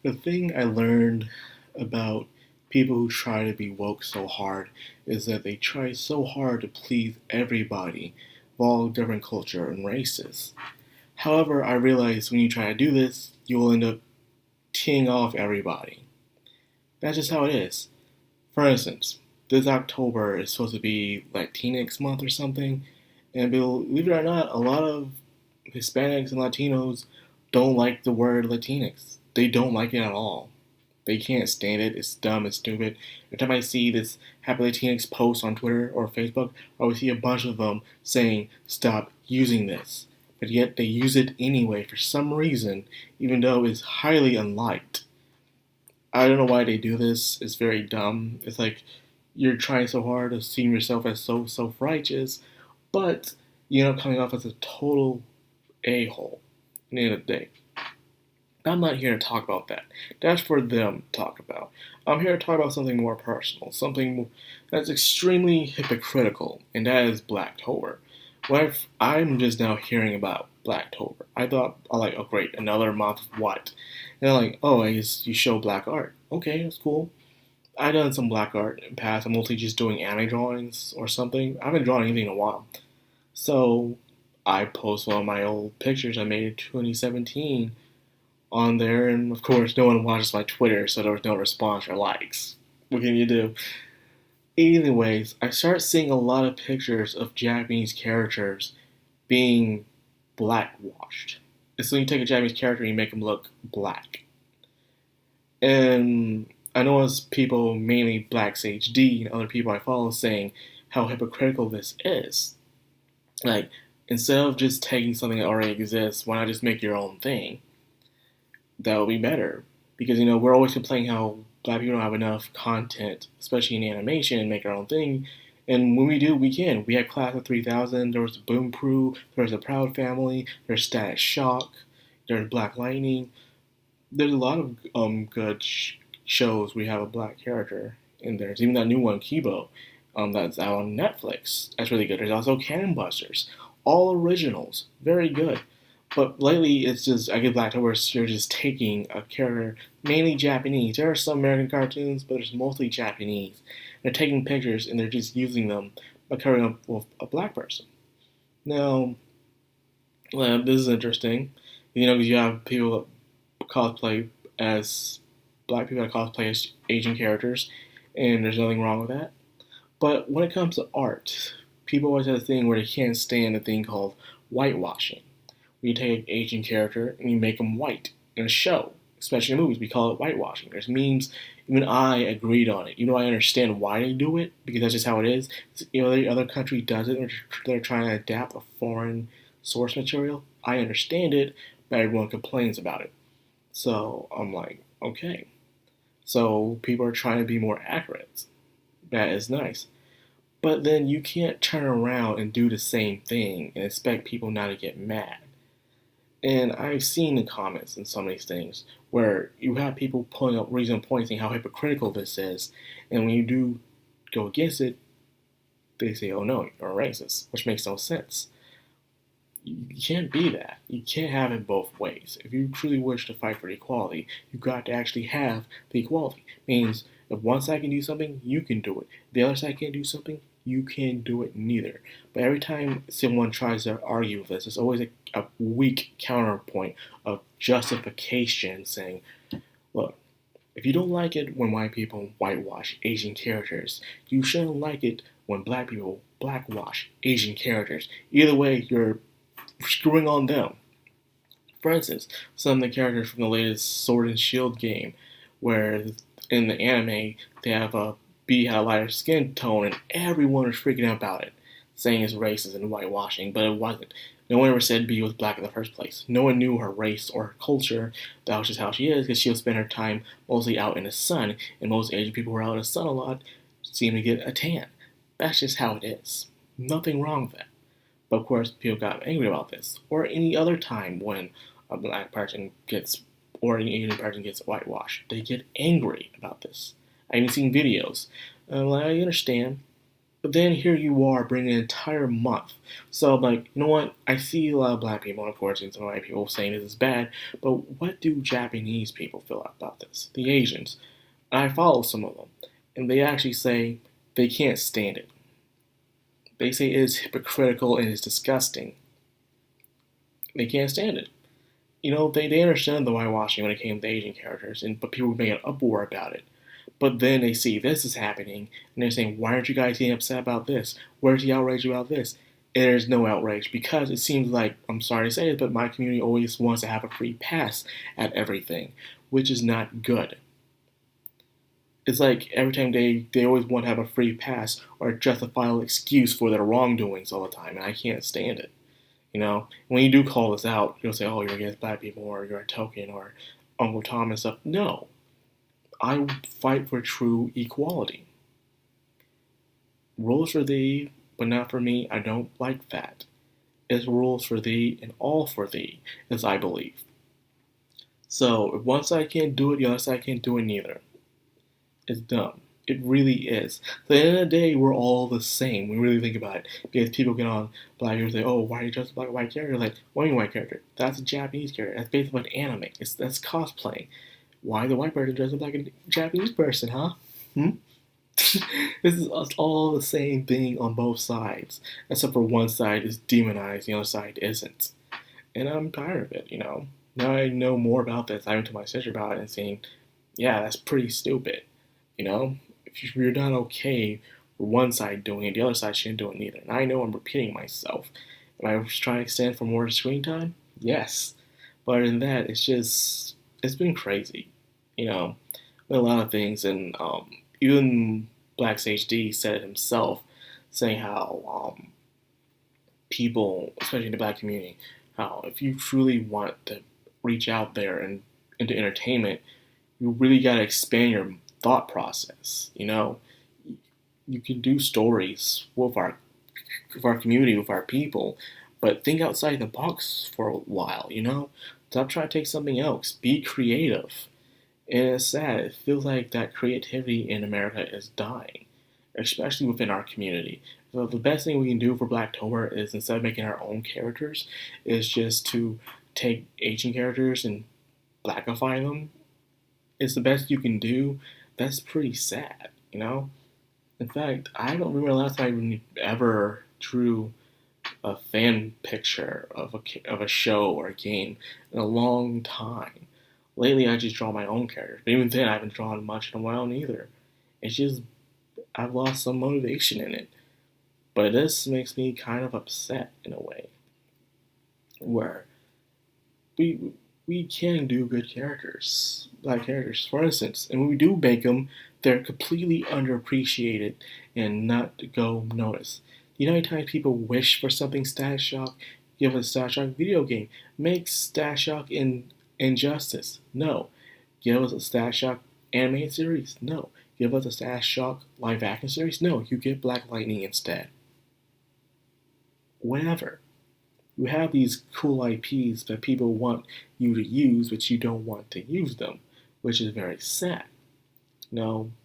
The thing I learned about people who try to be woke so hard is that they try so hard to please everybody of all different culture and races. However, I realize when you try to do this, you will end up teeing off everybody. That's just how it is. For instance, this October is supposed to be Latinx month or something, and believe it or not, a lot of Hispanics and Latinos don't like the word Latinx. They don't like it at all. They can't stand it. It's dumb. It's stupid. Every time I see this Happy Latinx post on Twitter or Facebook, I always see a bunch of them saying, "Stop using this." But yet they use it anyway for some reason, even though it's highly unliked. I don't know why they do this. It's very dumb. It's like you're trying so hard to see yourself as so self righteous, but you know, coming off as a total a hole at the end of the day. I'm not here to talk about that. That's for them to talk about. I'm here to talk about something more personal, something that's extremely hypocritical, and that is Blacktober. I'm just now hearing about Blacktober. I thought, oh, like, oh great, another month of what? And they're like, oh, I guess you show black art. Okay, that's cool. I've done some black art in the past. I'm mostly just doing anime drawings or something. I haven't drawn anything in a while. So I post one of my old pictures I made in 2017 on there, and of course, no one watches my Twitter, so there was no response or likes. What can you do? Anyways, I start seeing a lot of pictures of Japanese characters being blackwashed. And so you take a Japanese character and you make them look black. And I notice people, mainly Blacks HD and other people I follow, saying how hypocritical this is. Like, instead of just taking something that already exists, why not just make your own thing? That would be better. Because, you know, we're always complaining how black people don't have enough content, especially in animation, and make our own thing. And when we do, we can. We had Class of 3000, there was the Boom Crew, there was the Proud Family, there's Static Shock, there's Black Lightning. There's a lot of good shows we have a black character in there. There's even that new one, Kibo, that's out on Netflix. That's really good. There's also Cannon Busters. All originals. Very good. But lately, it's just, I get Blacktober, you're just taking a character, mainly Japanese. There are some American cartoons, but it's mostly Japanese. They're taking pictures and they're just using them by covering up with a black person. Now, this is interesting. You know, because you have people that cosplay as black people that cosplay as Asian characters, and there's nothing wrong with that. But when it comes to art, people always have a thing where they can't stand a thing called whitewashing. You take an Asian character and you make them white in a show, especially in movies. We call it whitewashing. There's memes. Even I agreed on it. You know, I understand why they do it because that's just how it is. You know, the other country does it. They're trying to adapt a foreign source material. I understand it, but everyone complains about it. So I'm like, okay. So people are trying to be more accurate. That is nice. But then you can't turn around and do the same thing and expect people not to get mad. And I've seen the comments in some of these things where you have people pulling up reason pointing how hypocritical this is, and when you do go against it, they say, "Oh no, you're a racist," which makes no sense. You can't be that. You can't have it both ways. If you truly wish to fight for equality, you've got to actually have the equality. It means if one side can do something, you can do it. If the other side can't do something, you can't do it neither. But every time someone tries to argue with this, there's always a weak counterpoint of justification saying, look, if you don't like it when white people whitewash Asian characters, you shouldn't like it when black people blackwash Asian characters. Either way, you're screwing on them. For instance, some of the characters from the latest Sword and Shield game, where in the anime they have a B had a lighter skin tone, and everyone was freaking out about it, saying it's racist and whitewashing, but it wasn't. No one ever said B was black in the first place. No one knew her race or her culture. That was just how she is, because she'll spend her time mostly out in the sun, and most Asian people who are out in the sun a lot seem to get a tan. That's just how it is. Nothing wrong with that. But of course, people got angry about this. Or any other time when a black person gets, or an Asian person gets whitewashed, they get angry about this. I've even seen videos. Like, I understand. But then here you are bringing an entire month. So I'm like, you know what? I see a lot of black people, unfortunately, some white people saying this is bad, but what do Japanese people feel about this? The Asians. I follow some of them, and they actually say they can't stand it. They say it is hypocritical and it's disgusting. They can't stand it. They understand the whitewashing when it came to Asian characters, but people make an uproar about it. But then they see this is happening, and they're saying, why aren't you guys getting upset about this? Where's the outrage about this? And there's no outrage because it seems like, I'm sorry to say it, but my community always wants to have a free pass at everything, which is not good. It's like every time they always want to have a free pass or a justifiable excuse for their wrongdoings all the time, and I can't stand it. When you do call this out, you'll say, oh, you're against black people, or you're a token, or Uncle Tom and stuff. No. I fight for true equality. Rules for thee, but not for me. I don't like that. It's rules for thee and all for thee, as I believe. So, if one side can't do it, the other side can't do it neither. It's dumb. It really is. At the end of the day, we're all the same. We really think about it. Because people get on black people say, oh, why are you dressed like a white character? Like, what do you mean white character? That's a Japanese character. That's based on anime. That's cosplay. Why the white person dressed like a Japanese person, huh? This is all the same thing on both sides. Except for one side is demonized, the other side isn't. And I'm tired of it, Now I know more about this. I went to my sister about it and saying, yeah, that's pretty stupid. If you're not okay for one side doing it, the other side shouldn't do it neither. And I know I'm repeating myself. Am I trying to extend for more screen time? Yes. But other than that, it's been crazy. A lot of things. And even Blacktober said it himself, saying how people, especially in the black community, how if you truly want to reach out there and into entertainment, you really got to expand your thought process. You can do stories with our community, with our people, but think outside the box for a while. Stop trying to take something else. Be creative. And it's sad. It feels like that creativity in America is dying, especially within our community. So the best thing we can do for Blacktober is, instead of making our own characters, is just to take Asian characters and blackify them. It's the best you can do. That's pretty sad. In fact, I don't remember the last time I ever drew a fan picture of a show or a game in a long time. Lately, I just draw my own characters. But even then, I haven't drawn much in a while either. It's just, I've lost some motivation in it. But this makes me kind of upset in a way. Where we can do good characters, black characters, for instance. And when we do make them, they're completely underappreciated and not to go noticed. You know how many times people wish for something Static Shock? Give us a Static Shock video game. Make Static Shock in Injustice. No. Give us a Static Shock animated series. No. Give us a Static Shock live action series. No. You get Black Lightning instead. Whatever. You have these cool IPs that people want you to use, but you don't want to use them, which is very sad.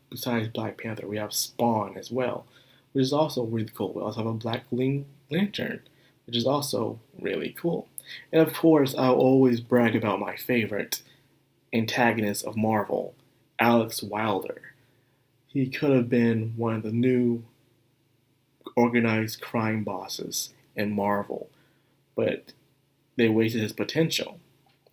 Besides Black Panther, we have Spawn as well, which is also really cool. We also have a Black Lantern, which is also really cool. And of course, I'll always brag about my favorite antagonist of Marvel, Alex Wilder. He could have been one of the new organized crime bosses in Marvel, but they wasted his potential.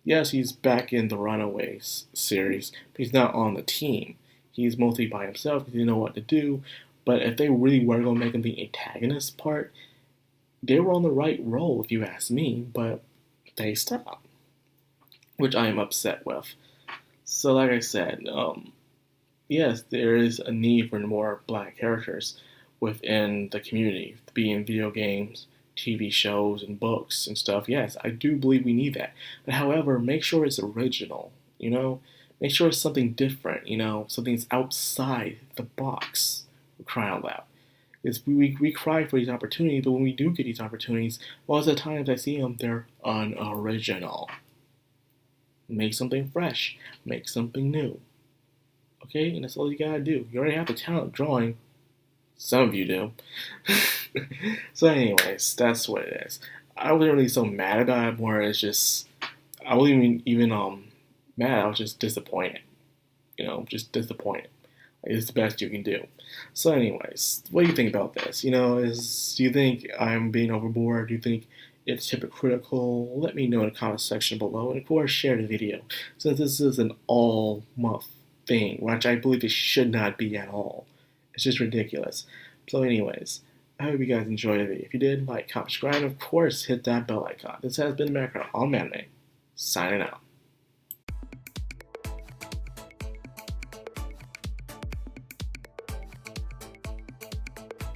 Yes, he's back in the Runaways series, but he's not on the team. He's mostly by himself because he didn't know what to do. But if they really were going to make him the antagonist part, they were on the right role, if you ask me, but they stopped, which I am upset with. So like I said, yes, there is a need for more black characters within the community, be in video games, TV shows, and books and stuff. Yes, I do believe we need that. But however, make sure it's original, Make sure it's something different, something that's outside the box. We're crying out loud. We cry for these opportunities, but when we do get these opportunities, most of the times I see them, they're unoriginal. Make something fresh. Make something new. Okay? And that's all you gotta do. You already have the talent drawing. Some of you do. So, anyways, that's what it is. I wasn't really so mad about it. More, it's just I wasn't even mad. I was just disappointed. Just disappointed. It's the best you can do. So, anyways, what do you think about this? Do you think I'm being overboard? Do you think it's hypocritical? Let me know in the comment section below, and of course, share the video, since this is an all-month thing, which I believe it should not be at all. It's just ridiculous. So, anyways, I hope you guys enjoyed the video. If you did, like, comment, subscribe, and of course, hit that bell icon. This has been Madcrownxox on Anime, signing out.